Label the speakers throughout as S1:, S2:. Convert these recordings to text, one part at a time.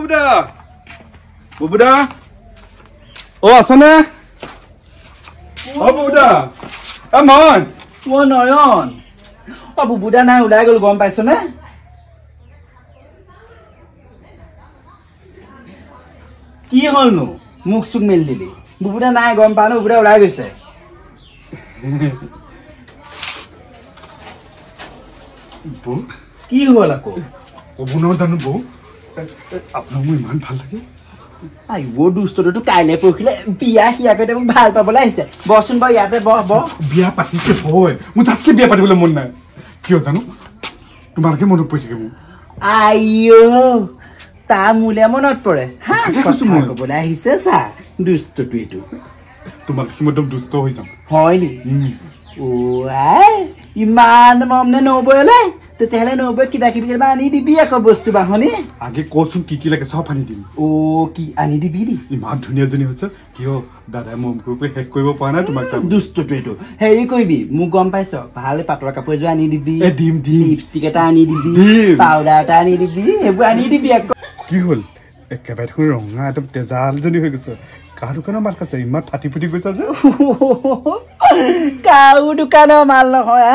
S1: বুবুদা বুবুদা ও আছনে ও বুবুদা মই
S2: ও নয়ন ও বুবুদা নাই ওলাই গ'ল গম পাইছনে কি হলনো মুখ চুক মেলি দিলি বুবুদা নাই গম পানো বুবুদা ওলাই গৈছে
S1: বৌ
S2: কি হল আকৌ
S1: ক'ব নোৱাৰো জানো বৌ আপোনাক মোৰ ইমান ভাল লাগে
S2: আইব দুষ্টটো কাইলৈ পৰখিলে বিয়া সিয়াকে মোক ভাল পাবলৈ আহিছে বচোন বাৰু ইয়াতে বহ
S1: বিয়া পাতিছে হয় মোৰ তাতকে বিয়া পাতিবলৈ মন নাই কিয় জানো তোমালোকে মনত পৰি থাকে মোৰ
S2: আইঅ তাৰ মোলে মনত পৰে হা ক'বলৈ আহিছে চা দুষ্টটো এইটো
S1: তোমালোকে মই একদম দুষ্ট হৈ যাম
S2: হয় নি আই ইমান মৰম নে নবৌলে তেতিয়াহ'লে নবৌক কিবা কিবি আনি দিবি আকৌ বস্তু বাহনি
S1: আগে কচোন কি লাগে চব আনি দিম
S2: কি আনি দিবি নি
S1: ইমান ধুনীয়াজনী হৈছে কিয় দাদাই মৰম কৰি শেষ কৰিব পৰা নাই তোমাক
S2: দুষ্টটো এইটো হেৰি কৰিবি মোক গম পাইছ ভাল পাটৰ কাপোৰ এযোৰ আনি দিবি
S1: দিম
S2: লিপষ্টিক এটা আনি দিবি পাউডাৰ এটা আনি দিবি সেইবোৰ আনি দিবি আকৌ
S1: কি হ'ল একেবাৰে দেখোন ৰঙা একদম তেজালজনী হৈ গৈছে কাৰ দোকানৰ মাল খাইছে ইমান ফাটি ফুটি গৈছা যে
S2: কাৰো দোকানৰ মাল নহয়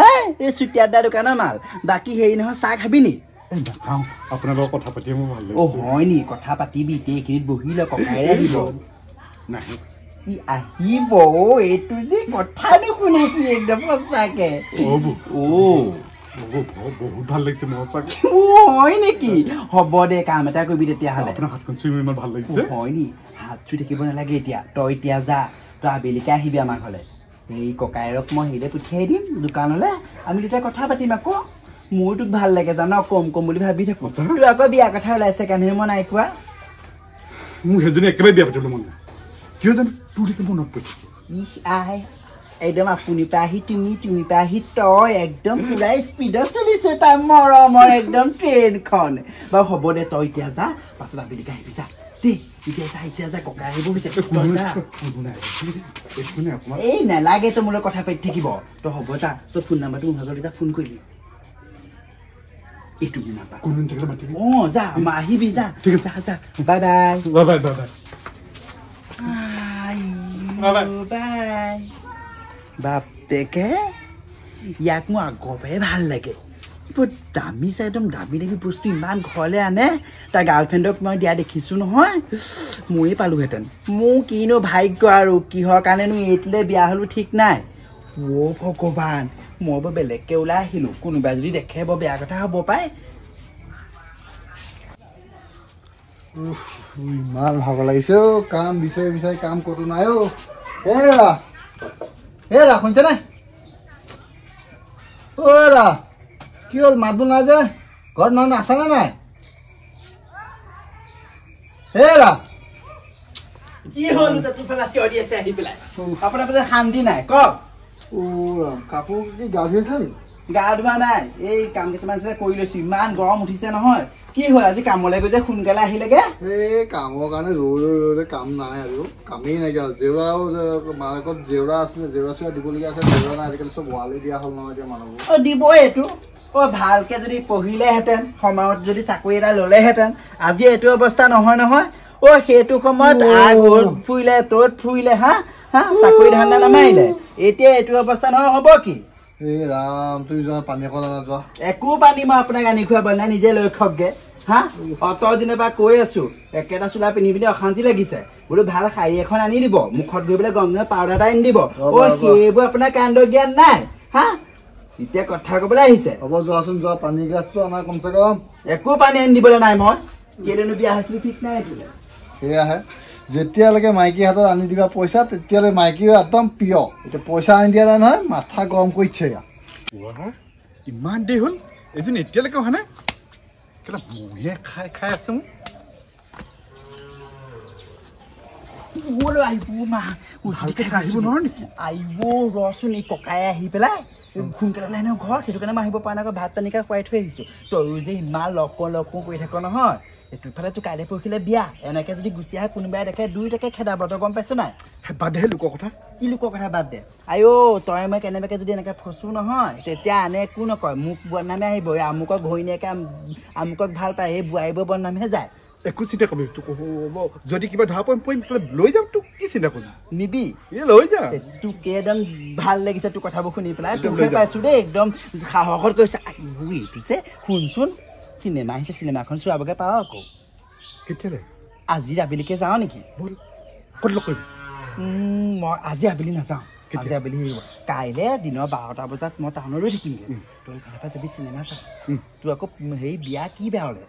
S2: এই চুতীয়াদা দোকানৰ মাল বাকী হেৰি নহয় চাহ খাবি নি
S1: নাখাওঁ আপোনাৰ লগত কথা পাতিয়ে মোৰ ভাল
S2: লাগে হয় নি কথা পাতিবি এইখিনিত বহি ল ককাইৰে আহিব
S1: নাহে
S2: ই আহিব এইটো যে কথা নুশুনে কি একদম সঁচাকে
S1: বহুত ভাল লাগিছে মোৰ সঁচাকে
S2: হয় নেকি হ'ব দে কাম এটা কৰিবি তেতিয়াহ'লে
S1: আপোনাৰ হাতখন চুই ইমান ভাল লাগিছে
S2: হয় নি হাত চুই থাকিব নালাগে এতিয়া তই এতিয়া যা তই আবেলিকে আহিবি আমাৰ ঘৰলে এই ককাইৰক মই হেৰিলে পঠিয়াই দিম দোকানলৈ আমি দুটাই কথা পাতিম আকৌ মোৰ তোক ভাল লাগে জান কম বুলি ভাবি থাকো তোৰ আকৌ বিয়া কথা ওলাইছে কাৰণেহে মই নাই কোৱা
S1: মোৰ সেইজনী একেবাৰে বিয়া পাতিবলৈ মন নাই কিয় জানো তোৰ দেখি মনত পৰি
S2: একদম আপুনি পা আহি তুমি পা আহি তই একদম পুৰা স্পীডত চলিছে তাৰ মৰমৰ একদম ট্ৰেইনখন বাৰু হ'ব দে তই এতিয়া যা পাছত আবেলিকে আহিবি যা দেই এতিয়া যা ককাই আহিব বিচাৰে এই নালাগে তই মোৰ লগত কথা পাতি থাকিব তই হ'ব যা তই ফোন নাম্বাৰটো মোৰ ভাগলৈ যা ফোন কৰিবি এইটো নাম্বাৰ যা আহিবি যা যা বাই বাই বাপেকে ইয়াক মোৰ আগৰ পৰাই ভাল লাগে বহুত দামী চাই একদম দামী বস্তু ইমান ঘৰলৈ আনে তাৰ গাৰ্লফ্ৰেণ্ডক মই দিয়া দেখিছোঁ নহয় ময়ে পালোহেঁতেন মোৰ কিনো ভাগ্য আৰু কিহৰ কাৰণেনো এইটোলৈ বিয়া হ'লো ঠিক নাই ভগৱান মই বৰ বেলেগকৈ ওলাই আহিলোঁ কোনোবাই যদি দেখে বৰ বেয়া কথা হ'ব পাই
S3: ইমান ভাগৰ লাগিছে কাম বিচাৰি কাম ক'তো নাই শুনিছে নাই কি হ'ল মাত বোল নাই যে ঘৰত মানুহ আছেনে নাই
S2: কি হ'ল আহি পেলাই আপোনাৰ পাছত শান্তি নাই কওক
S3: কাপোৰ কি গা ধুইছে নি
S2: গা ধোৱা নাই এই কাম কেইটামান কৰি লৈছো ইমান গৰম উঠিছে নহয় কি হ'ল আজি কামলৈ গৈ যে সোনকালে আহিলেগে
S3: এই কামৰ কাৰণে ৰৈ কাম নাই আৰু কামেই নাইকিয়া হ'ল জেউৰাও মাকৰ জেউৰা আছিলে জেউৰা চেউৰা দিবলগীয়া আছে জেউৰা নাই আজিকালি চব ৱালে দিয়া হ'ল নহয় এতিয়া মানুহবোৰ
S2: দিব এইটো ভালকে যদি পঢ়িলেহেঁতেন সময়ত যদি চাকৰি এটা ললেহেঁতেন আজি এইটো অৱস্থা নহয় সেইটো সময়ত ফুৰিলে ত'ত ফুৰিলে চাকৰি ধান্দা নামাৰিলে এতিয়া এইটো অৱস্থা নহয় হ'ব কি
S3: এই ৰাম তুমি যোৱা পানী অকণ আনা যোৱা
S2: একো পানী মই আপোনাক আনি খুৱাব নাই নিজে লৈ খকগে অত দিনৰ পৰা কৈ আছো একেটা চোলা পিন্ধি পিন্ধি অশান্তি লাগিছে বোলো ভাল শাৰী এখন আনি দিব মুখত গৈ পেলাই গৰম দিনত পাউডাৰ এটা আনি দিব সেইবোৰ আপোনাৰ কাণ্ড জ্ঞান নাই এতিয়া কথা কবলৈ আহিছে
S3: হ'ব যোৱাচোন যোৱা পানী গিলাচটো আনা কমচে কম
S2: একো পানী আনি দিবলৈ নাই মই কেলেনো বিয়া হৈছিলো ঠিক নাই
S3: সেয়াহে যেতিয়ালৈকে মাইকী হাতত আনি দিবা পইচা তেতিয়ালৈ মাইকী একদম প্ৰিয় এতিয়া পইচা আনি দিয়া নাই নহয় মাথা গৰম কৰিছে
S1: ইমান দেৰি হ'ল এদিন এতিয়ালৈকে অহা নাই মহে খাই আছে আহিব নোৱাৰো নেকি
S2: আহিব ৰচোন এই ককাই আহি পেলাই সোনকালে নাই নহয় ঘৰ সেইটো কাৰণে মই আহিব পৰা নাই ভাত পানীকে খুৱাই থৈ আহিছো তয়ো যে ইমান লগ কৰি থাক নহয় এইটোফালে তোৰ কাইলৈ পৰহিলে বিয়া এনেকে যদি গুচি আহে কোনোবাই দেখে দুইটাকে খেদাব তই গম পাইছ নাই
S1: বাদ দে লোকৰ কথা
S2: কি লোকৰ কথা বাদ দে তই মই কেনেবাকে যদি এনেকে ফচো নহয় তেতিয়া আনে একো নকয় মোক বদনামে আহিব এই আমুকক ঘৈণীয়েকে আমুকক ভাল পায় সেই বোৱাৰীবোৰ বদনামহে যায়
S1: একো চিন্তা কৰিবি তোক যদি কিবা ধৰা পৰিম লৈ যাম তোক কি চিন্তা কৰিম
S2: নিবি
S1: লৈ যা
S2: তোক একদম ভাল লাগিছে তোৰ কথাবোৰ শুনি পেলাই তোকে পাইছো দেই একদম সাহসত কৈছে এইটোছে শুনচোন চিনেমা আহিছে চিনেমাখন চোৱাবগে পাওঁ আকৌ
S1: কেতিয়ালৈ
S2: আজি আবেলিকে যাওঁ নেকি
S1: ব'ল ক'ত লগ কৰিবি
S2: মই আজি আবেলি নাযাওঁ আজি আবেলি আহিব কাইলৈ দিনৰ 12টা বজাত মই টাউনত ৰৈ থাকিমগৈ তই ইফালৰ পৰা যাবি চিনেমা চা তোৰ আকৌ হেৰি বিয়া কি বেয়া হ'লে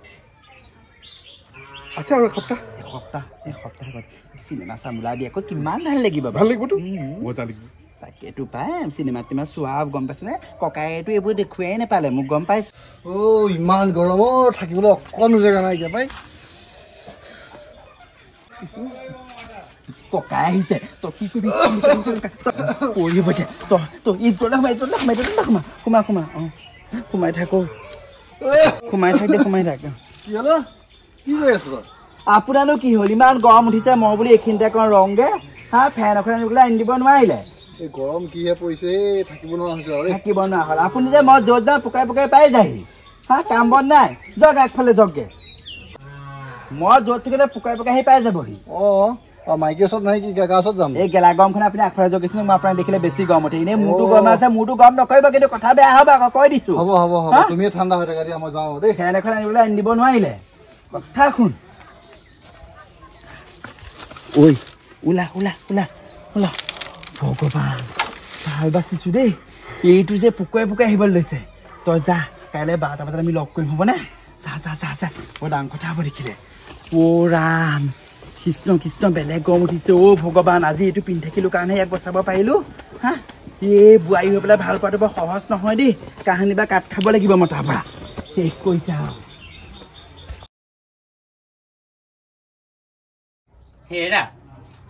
S1: আছে আৰু এসপ্তাহ
S2: আগত চিনেমা চাম ওলাবি আকৌ কিমান ভাল লাগিব
S1: মজা লাগিব
S2: তাকেতো পাই চিনেমা টিনেমা চোৱা গম পাইছেনে ককায়েতো এইবোৰ দেখুৱাই নাপালে মোক গম পাইছো
S3: ইমান গৰম থাকিবলৈ অকণো জেগা নাই এতিয়া পাই
S2: ককাই আহিছে তই কি কৰিবি পৰিব তই ইটোলৈ সোমাই থাক
S3: কি হ'ল কি কৰি আছ
S2: আপোনাৰনো কি হ'ল ইমান গৰম উঠিছে মই বুলি এইখিনিতে অকণ ৰংগে ফেন এখন আনি পেলাই আনি দিব নোৱাৰিলে
S3: এই গৰম কিহে পৰিছে থাকিব নোৱাৰা হৈছে
S2: হ'ল আপুনি যে মই য'ত যাওঁ পুকাই পাই যায়হি কাম বন নাই যাওক আগফালে যাওকগে মই য'ত থাকিলে পুকাই আহি পাই যাবহি
S3: মাইকী ওচৰত নাই কি গা ওচৰত যাম
S2: এই গেলা গৰমখন আপুনি আগফালে জগিছিল মই আপোনাক দেখিলে বেছি গৰম উঠে এনেই মোৰটো গৰম আছে মোৰটো গৰম নকৰিব কিন্তু কথা বেয়া হ'ব আকৌ কৈ দিছো
S3: হ'ব তুমি ঠাণ্ডা হৈ থাকা দিয়া মই যাওঁ দেই
S2: ফেন এখন আনিবলৈ আনি দিব নোৱাৰিলে কথা শুন ঐ ওলা ভগৱান ভাল বাচিছো দেই এইটো যে পুকুৱাই আহিবলৈ লৈছে তই যা কাইলৈ 12টা বজাত আমি লগ কৰিম হ'বনে যা বৰ ডাঙৰ কথা হ'ব দেখিলে ৰাম কৃষ্ণ বেলেগ গৰম উঠিছে ভগৱান আজি এইটো পিন্ধি থাকিলো কাৰণেহে ইয়াক বচাব পাৰিলো এই বোৱাৰী হৈ পেলাই ভাল পোৱাটো বৰ সহজ নহয় দেই কাহানি বা কাট খাব লাগিব মই তাৰ পৰা শেষ কৈছা
S4: হেৰা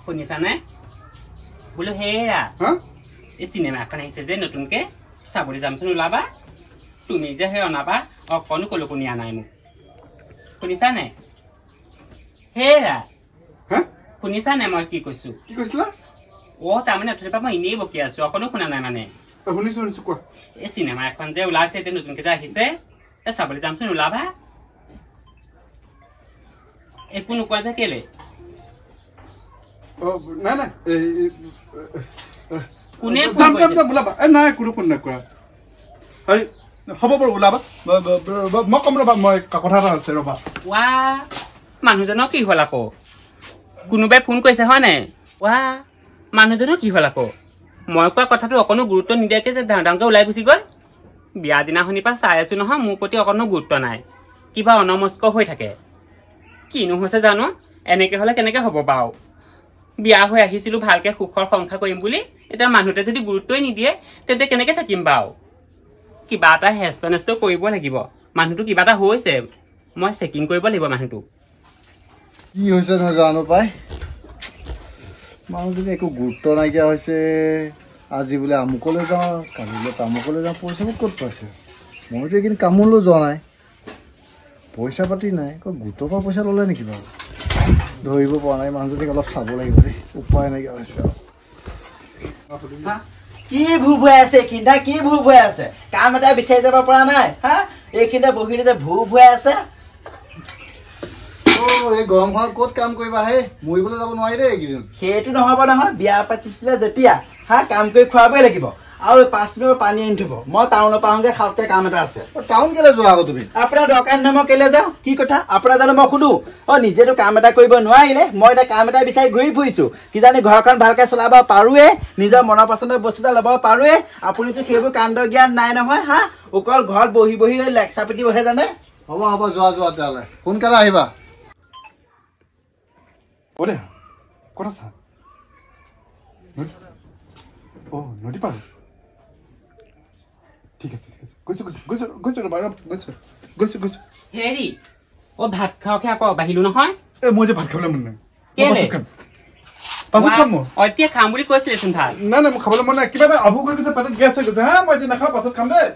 S4: শুনিছানে বোলো হেৰা এই চিনেমা এখন আহিছে যে নতুনকে চাবলৈ যামচোন ওলাবা তুমি যে সেই অনাবা অকণো কলৈকো নিয়া নাই মোক শুনিছানে হেৰা শুনিছানে মই কি কৈছো
S1: কি কৈছিলা
S4: তাৰমানে অথনিৰ পৰা মই এনেই বকি আছো অকণো শুনা নাই মানে
S1: শুনিছো কোৱা
S4: এই চিনেমা এখন যে ওলাইছে এতিয়া নতুনকে যে আহিছে চাবলৈ যামচোন ওলাবা একো নোকোৱা যে কেলে
S1: নাই
S4: কোনে
S1: ওলাবা নাই কোনো ফোন নকৰা হ'ব বাৰু ওলাবা মই কম ৰবা মই কথা এটা আছে ৰবা
S4: মানুহজনৰ কি হ'ল আকৌ কোনোবাই ফোন কৰিছে হয় নাই মানুহজনৰ কি হ'ল আকৌ মই কোৱা কথাটো অকণো গুৰুত্ব নিদিয়াকে যে ডাঙৰকে ওলাই গুচি গ'ল বিয়া দিনাখনিৰ পৰা চাই আছো নহয় মোৰ প্ৰতি অকণো গুৰুত্ব নাই কিবা অনমস্ক হৈ থাকে কিনো হৈছে জানো এনেকে হ'লে কেনেকে হ'ব বাৰু বিয়া হৈ আহিছিলো ভালকে সুখৰ সংসাৰ কৰিম বুলি এতিয়া মানুহটোৱে যদি গুৰুত্বই নিদিয়ে তেন্তে কেনেকে থাকিম বাৰু কিবা এটা হেষ্ট কৰিব লাগিব মানুহটো কিবা এটা হৈছে মই চেকিং কৰিব লাগিব মানুহটো
S3: কি হৈছে নাজানো পাই মানুহজনী একো গুৰুত্ব নাইকিয়া হৈছে আজি বোলে আমুকলৈ যাওঁ কালিলৈ তামুকলৈ যাওঁ পইচাবোৰ ক'ত পাইছে মইতো এইখিনি কামলৈ যোৱা নাই পইচা পাতি নাই গোটৰ পৰা পইচা ল'লে নেকি বাৰু ধৰিব পৰা নাই মানুহজনীক অলপ চাব লাগিব দেই উপায় নাইকিয়া হৈছে
S2: কি ভুৰ আছে এইখিনিতে কি ভুৰ আছে কাম এটা বিচাৰি যাব পৰা নাই এইখিনিতে বহিলে যে ভুৰ আছে
S3: এই গৰমখনত ক'ত কাম কৰিবা হে মৰিবলৈ যাব নোৱাৰি দেই এইকেইদিন
S2: সেইটো নহ'ব নহয় বিয়া পাতিছিলে যেতিয়া কাম কৰি খুৱাবই লাগিব আৰু 5 মিনিট পানী আনি থব মই টাউনৰ পৰা আহোঁগে খাওঁতে কাম এটা আছে
S3: টাউন কেলৈ যোৱা আকৌ তুমি
S2: আপোনাৰ দৰকাৰ নহয় মই কেলৈ যাওঁ কি কথা আপোনাৰ জানো মই সুধো নিজেতো কাম এটা কৰিব নোৱাৰিলে মই এতিয়া কাম এটা বিচাৰি ঘূৰি ফুৰিছো কিজানি ঘৰখন ভালকে চলাব পাৰোৱে নিজৰ মনৰ পচন্দৰ বস্তু এটা ল'ব পাৰোৱে আপুনিতো সেইবোৰ কাণ্ড জ্ঞান নাই নহয় অকল ঘৰত বহি লেকচা পিটি বহে জানে
S3: হ'ব যোৱা তেতিয়াহ'লে সোনকালে আহিবা
S1: ক'ত আছা নদী পাৰ ঠিক আছে গৈছো
S4: হেৰি ভাত খাওঁকে আকৌ বাঢ়িলো নহয়
S1: মই যে ভাত খাবলৈ মন নাই
S4: এতিয়া খাম বুলি কৈছিলেচোন ভাত
S1: নাই মই খাবলৈ মন নাই কিবা এটা আভোগ হৈ গৈছে পেটত গেছ হৈ গৈছে মই এতিয়া নাখাওঁ পাছত খাম দেই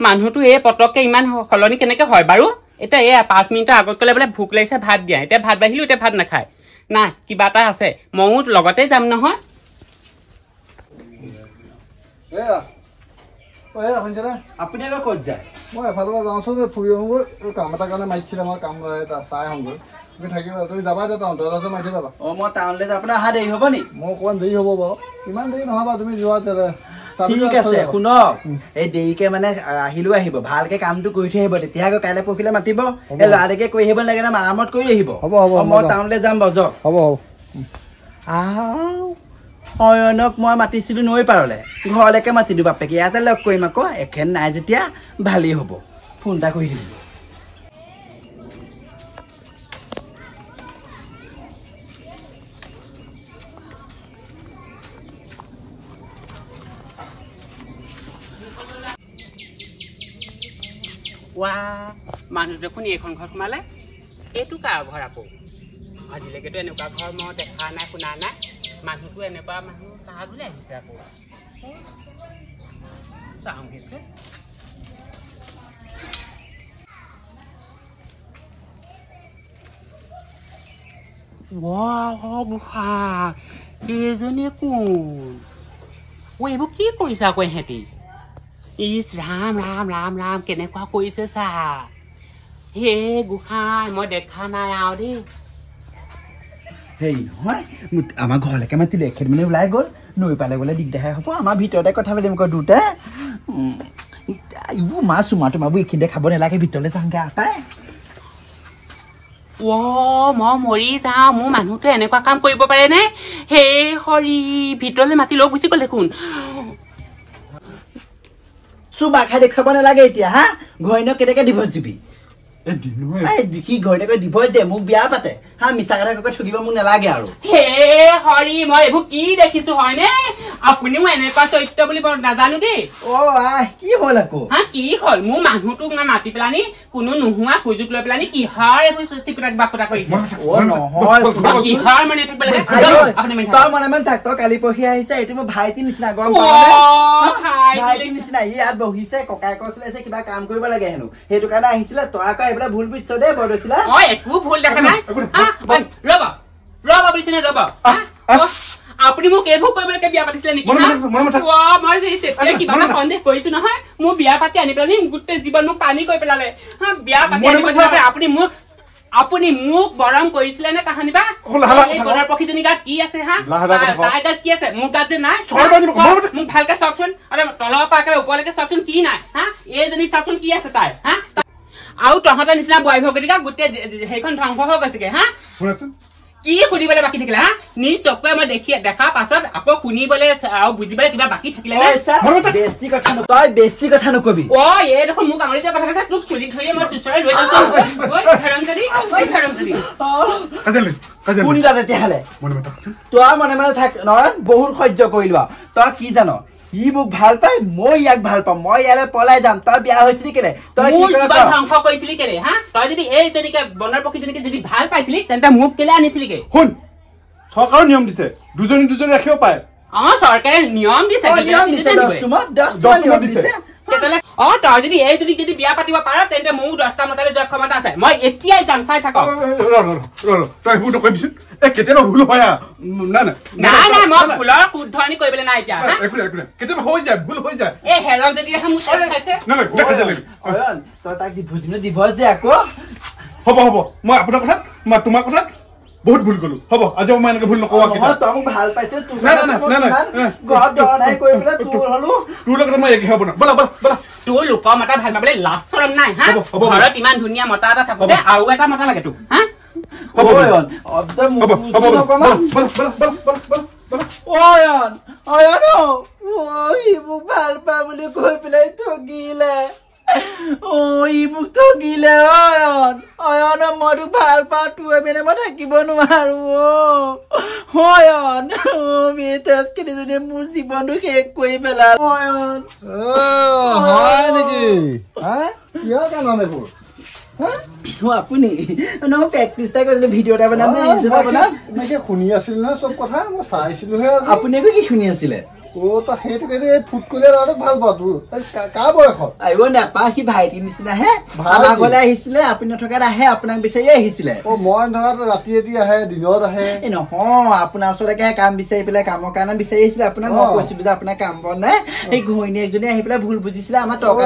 S4: মানুহটো এই পটককে ইমান সলনি কেনেকে হয় বাৰু এতিয়া এই 5 মিনিটৰ আগত ক'লে বোলে ভোক লাগিছে ভাত দিয়া এতিয়া ভাত বাঢ়িলো এতিয়া ভাত নাখায় নাই কিবা এটা আছে ময়ো লগতে যাম নহয়
S3: এই শুনিছানে
S2: আপুনি আকৌ ক'ত যায়
S3: মই এফালৰ পৰা যাওঁচোন ফুৰি আহোঁগৈ কাম এটা কাৰণে মাতিছিলে মই কাম চাই আহোঁগৈ তুমি থাকিবা তুমি যাবা এতিয়া টাউন দৰ্জা মাতি যাবা
S2: মই টাউনলৈ যাওঁ আপোনাৰ অহা দেৰি হ'ব নি
S3: মই অকণমান দেৰি হ'ব বাৰু ইমান দেৰি নহ'বা তুমি যোৱা
S2: ঠিক আছে শুনক এই দেৰিকে মানে আহিলেও আহিব ভালকে কামটো কৰি থৈ আহিব তেতিয়া আকৌ কাইলৈ পৰহিলৈ মাতিব এই ল'ৰাটোকে কৰি আহিব লাগে না আৰামত কৰি আহিব
S3: হ'ব হ'ব
S2: মই টাউনলৈ যাম বাৰু যাওক
S3: হ'ব হ'ব
S2: অয়নক মই মাতিছিলো নৈ পাৰলে ঘৰলৈকে মাতিলো বাপেকে ইয়াতে লগ কৰিম আকৌ এখেন নাই যেতিয়া ভালেই হ'ব ফোন এটা কৰি দিম
S4: মানুহ দেখোন এইখন ঘৰত সোমালে এইটো কাৰ ঘৰ আকৌ আজিলৈকেতো এনেকুৱা ঘৰ মই দেখা নাই শুনা নাই মানুহটো এনেকুৱা মানুহ কাৰ বোলে আহিছে আকৌ চাওঁ কিছু এইজনী কোন এইবোৰ কি কৰিছে আকৌ ইহঁতি ইছ ৰাম ৰাম ৰাম ৰাম কেনেকুৱা কৰিছে চা হে গোসাঁই মই দেখা নাই আৰু দেই
S2: হেৰি নহয় আমাৰ ঘৰলৈকে মাতিলো এখেত মানে ওলাই গ'ল নৈ পালে গ'লে দিগদাৰ হ'ব আমাৰ ভিতৰতে কথা পাতিম আকৌ দুটা এইবোৰ মাছ চুমা তোমাৰবোৰ এইখিনিতে খাব নালাগে ভিতৰলৈ যাওঁগৈ আপাই
S4: মই মৰি যাওঁ মোৰ মানুহটো এনেকুৱা কাম কৰিব পাৰেনে সেই হৰি ভিতৰলৈ মাতি লৈ গুচি গ'ল দেখোন
S2: চুমা খাই দেখুৱাব নালাগে এতিয়া হা ঘৈণীয়েক কেনেকে ডিভৰ্চ দিবি সি ঘৈণীয়েকে ডিভৰ্চ দিয়ে মোক বিয়া পাতে হা মিছা কথা ঠগিব মোক নালাগে আৰু
S4: হে হৰি মই এইবোৰ কি দেখিছো হয়নে আপুনিও এনেকুৱা চৰিত্ৰ বুলি নাজানো দেই
S2: কি হ'ল আকৌ
S4: হা কি হ'ল মোৰ মানুহটোক মই মাতি পেলানি কোনো নোহোৱা সুযোগ লৈ পেলানি কিহৰ এইবোৰ চিকুটা কিবা কথা কৰিছে কিহৰ মানে
S2: তই মনে মনে থাক তই কালি পঢ়ি আহিছে এইটো মোৰ ভাইটিৰ নিচিনা গম ভাইটিৰ নিচিনা ই ইয়াত বহিছে ককায়েকৰ চলাইছে কিবা কাম কৰিব লাগে হেনো সেইটো কাৰণে আহিছিলে তই আকৌ এইবিলাক ভুল বুজিছ দেই বৰদৈচিলা
S4: একো ভুল দেখা নাই ৰবা বুজিছে নে ৰবা আপুনি মোক এইবোৰ কৰিবলৈকে বিয়া পাতিছিলে নেকি মই তেতিয়া কিবা এটা সন্দেহ কৰিছো নহয় মোৰ বিয়া পাতি আনি পেলানি গোটেই জীৱন মোক পানী কৰি পেলালে বিয়া পাতি আপুনি মোক বৰং কৰিছিলে নে কাহানি বা বনৰ পক্ষীজনী গাত কি আছে হা তাই গাত কি আছে মোৰ গাত যে নাই মোক ভালকে চাওকচোন তলৰ পৰা একেবাৰে ওপৰলৈকে চাওকচোন কি নাই হা এইজনী চাওকচোন কি আছে তাই হা আৰু তহঁতৰ নিচিনা বয় ভগতিকা গোটেই সেইখন ধ্বংস হৈ গৈছেগে হা কি শুনিবলৈ বাকী থাকিলে হা নিজ চকুৱে মই দেখা পাছত আকৌ শুনিবলৈ আৰু বুজিবলৈ কিবা বাকী থাকিলে
S2: বেছি কথা নকবি
S4: এই দেখোন মোক আঙুলিতে কথা কৈছে তোক চুলি ধৰিয়ে মই চুচৰাই লৈ
S2: যাওঁ তেতিয়াহ'লে তই মনে মনে থাক নহয় বহুত সহ্য কৰিলো তই কি জান ই মোক ভাল পাই মই ইয়াক ভাল পাম মই ইয়ালৈ পলাই যাম তই বিয়া হৈছিলি কেলে তই
S4: ধ্বংস কৰিছিলি কেলে হা তই যদি এইজনীকে বনৰ পক্ষীজনীকে যদি ভাল পাইছিলি তেন্তে মোক কেলে আনিছিলিগে
S1: শুন চৰকাৰৰ নিয়ম দিছে দুজনী ৰাখিব পাৰে
S4: চৰকাৰে নিয়ম দিছে তই যদি এইজনী যদি বিয়া পাতিব পাৰ তেন্তে মোৰ 10টা মতালৈ যোৱাৰ ক্ষমতা আছে মই এতিয়াই যাম চাই থাকক
S1: তই সেইবোৰ নকৰিবিচোন কেতিয়াবা ভুল হয়
S4: নাই মই ভুলৰ শুদ্ধনি কৰিবলৈ নাই এতিয়া
S1: কেতিয়াবা হৈ যায় ভুল হৈ যায়
S4: এই হেৰক যদি মোৰ
S2: তই তাক ডিভৰ্চ দে আকৌ
S1: হ'ব মই আপোনাৰ কথাত মই তোমাৰ কথাত বহুত ভুল কলো হ'ব আজি মই এনেকে ভুল নকওঁ
S2: তই মোক ভাল পাইছে তোৰ
S1: লগত মই একে হ'ব না বলা
S4: তোৰ লোকৰ মতা ভাল পাবলৈ লাজ চৰম নাই হা ঘৰত ইমান ধুনীয়া মতা এটা থাকোতে আৰু এটা মতা লাগে তোক হা
S2: মোক ভাল পাই বুলি কৈ পেলাই ঠগিলে ই মোক ঠগিলে অয়ন মই তোক ভাল পাওঁ তোৰ এপিনে মই থাকিব নোৱাৰো তেজখিনিজনীয়ে মোৰ জীৱনটো শেষ কৰি পেলাল আপুনি প্ৰেক্টিচ এটা কৰিছিলো ভিডিঅ' এটা বনাম
S3: শুনি আছিল নহয় চব কথা মই চাইছিলোহে
S2: আপুনি আকৌ কি শুনি আছিলে
S3: তই সেইটোকে ফুট কৰিলে ল'ৰাটোক ভাল পাওঁ তোৰ কাৰ বয়সত
S2: আহিব নাপাওঁ সি ভাইটিৰ নিচিনাহে আমাৰ ঘৰলৈ আহিছিলে আপুনি নথকাত আহে আপোনাক বিচাৰি আহিছিলে
S3: মই ধৰা ৰাতি ৰাতি আহে দিনত আহে
S2: এই নহয় আপোনাৰ ওচৰলৈকে কাম বিচাৰি পেলাই কামৰ কাৰণে বিচাৰি আহিছিলে আপোনাক মই কৈছিলো যে আপোনাৰ কাম বন নাই এই ঘৈণীয়েকজনী আহি পেলাই ভুল বুজিছিলে আমাৰ টকা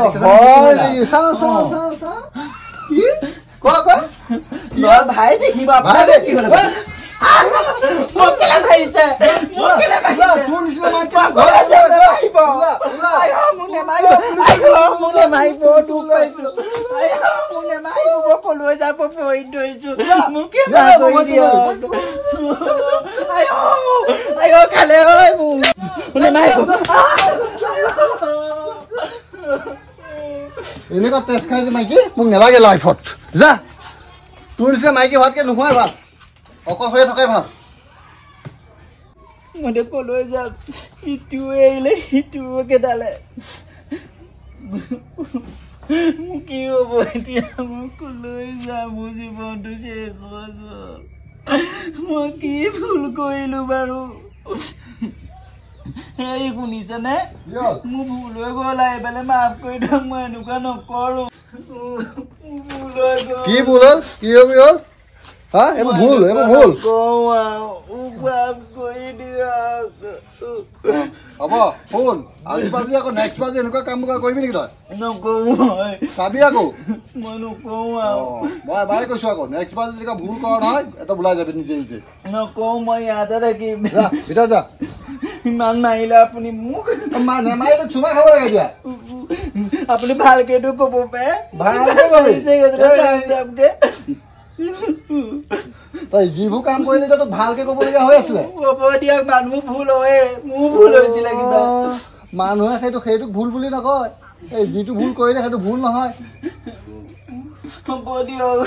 S2: ভাই দেখিব আপোনাৰ কি হ'ল কলৈ যাব পৰি থৈছো মোকে খালে
S3: এনেকুৱা তেজ খাই মাইকী মোক নালাগে লাইফত যা তোৰ নিচিনা মাইকী হোৱাতকে নোহোৱাই ভাল অকলশৰীয়া থকাই ভাল
S2: মই কলৈ যাম ইটো এৰিলে সিটো কেইডালে মোক কি হ'ব এতিয়া মই কলৈ যাম মোৰ জীৱনটো শেষ হৈ গ'ল মই কি ভুল কৰিলো বাৰু এই শুনিছেনে মোৰ ভুল হৈ গ'ল এইফালে মাফ কৰি দিয়ক মই এনেকুৱা নকৰো
S3: কি ভুল হ'ল কি হবি হ'ল হা এইবোৰ ভুল হ'ব শুন আজি বাজি আকৌ নেক্সট বাজি এনেকুৱা কাম কৰিবি নেকি তই চাবি আকৌ
S2: মই নকওঁ
S3: মই এবাৰে কৈছো আকৌ নেক্সট বাজি যদি ভুল কৰ নহয় এটা ওলাই যাবি নিজে নিজে
S2: নকওঁ মই ইয়াতে থাকিম
S3: ভিতৰত যা
S2: ইমান মাৰিলে আপুনি মোক
S3: নেমাৰিলে চুমাই খাব লাগে এতিয়া
S2: আপুনি ভালকেতো ক'ব পাৰে
S3: ভালকে কবি তই যিবোৰ কাম কৰিলি তই ভালকে ক'বলগীয়া হৈ আছিলে
S2: ক'ব দিয়ক মানুহ ভুল হয় মোৰ ভুল হৈছিলে কিবা
S3: মানুহে সেইটোক ভুল বুলি নকয় এই যিটো ভুল কৰিলে সেইটো ভুল নহয়
S2: হ'ব দিয়ক